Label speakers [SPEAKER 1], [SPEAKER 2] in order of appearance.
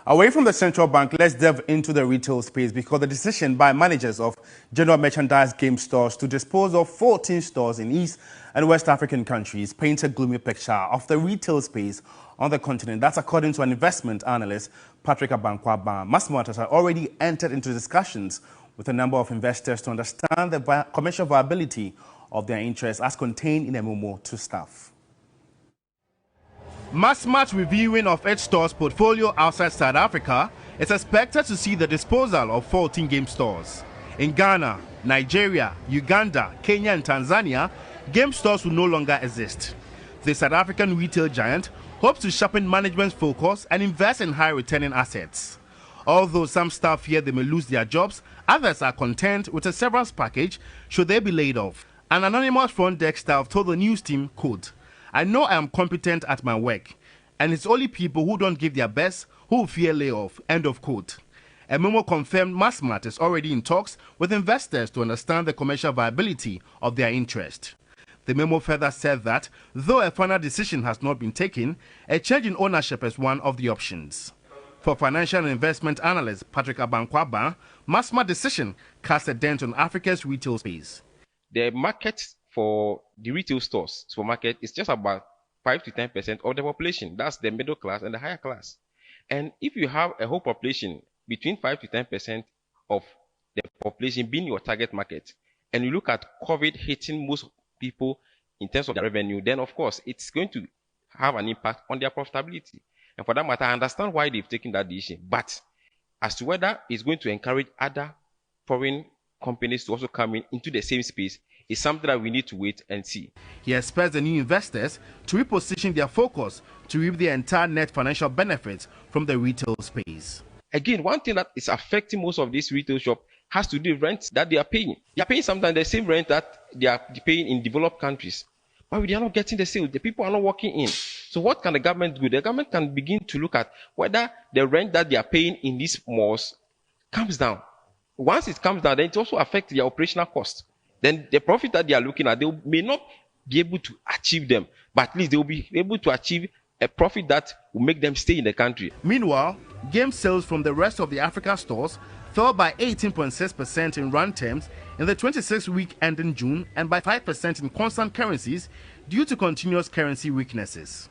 [SPEAKER 1] Away from the central bank, let's delve into the retail space because the decision by managers of general merchandise game stores to dispose of 14 stores in East and West African countries paints a gloomy picture of the retail space on the continent. That's according to an investment analyst, Patrick Abankwaba. Massmart has already entered into discussions with a number of investors to understand the commercial viability of their interests as contained in a memo to staff. Massmart reviewing of its stores portfolio outside South Africa is expected to see the disposal of 14 game stores. In Ghana, Nigeria, Uganda, Kenya and Tanzania, game stores will no longer exist. The South African retail giant hopes to sharpen management's focus and invest in high-returning assets. Although some staff fear they may lose their jobs, others are content with a severance package should they be laid off. An anonymous front desk staff told the news team, quote, "I know I am competent at my work, and it's only people who don't give their best who fear layoff," end of quote. A memo confirmed Massmart is already in talks with investors to understand the commercial viability of their interest. The memo further said that, though a final decision has not been taken, a change in ownership is one of the options. For financial and investment analyst Patrick Abankwaba, Massmart's decision casts a dent on Africa's retail space.
[SPEAKER 2] The market for the retail stores, supermarket, is just about 5 to 10% of the population. That's the middle class and the higher class. And if you have a whole population between 5 to 10% of the population being your target market, and you look at COVID hitting most people in terms of their revenue, then of course it's going to have an impact on their profitability. And for that matter, I understand why they've taken that decision. But as to whether it's going to encourage other foreign companies to also come into the same space is something that we need to wait and see.
[SPEAKER 1] He expects the new investors to reposition their focus to reap the entire net financial benefits from the retail space.
[SPEAKER 2] Again, one thing that is affecting most of these retail shops has to do with rent that they are paying. They are paying sometimes the same rent that they are paying in developed countries. But they are not getting the sales. The people are not working in. So what can the government do? The government can begin to look at whether the rent that they are paying in these malls comes down. Once it comes down, then it also affects their operational costs. Then the profit that they are looking at, they may not be able to achieve them, but at least they will be able to achieve a profit that will make them stay in the country.
[SPEAKER 1] Meanwhile, game sales from the rest of the Africa stores fell by 18.6% in rand terms in the 26th week ending June and by 5% in constant currencies due to continuous currency weaknesses.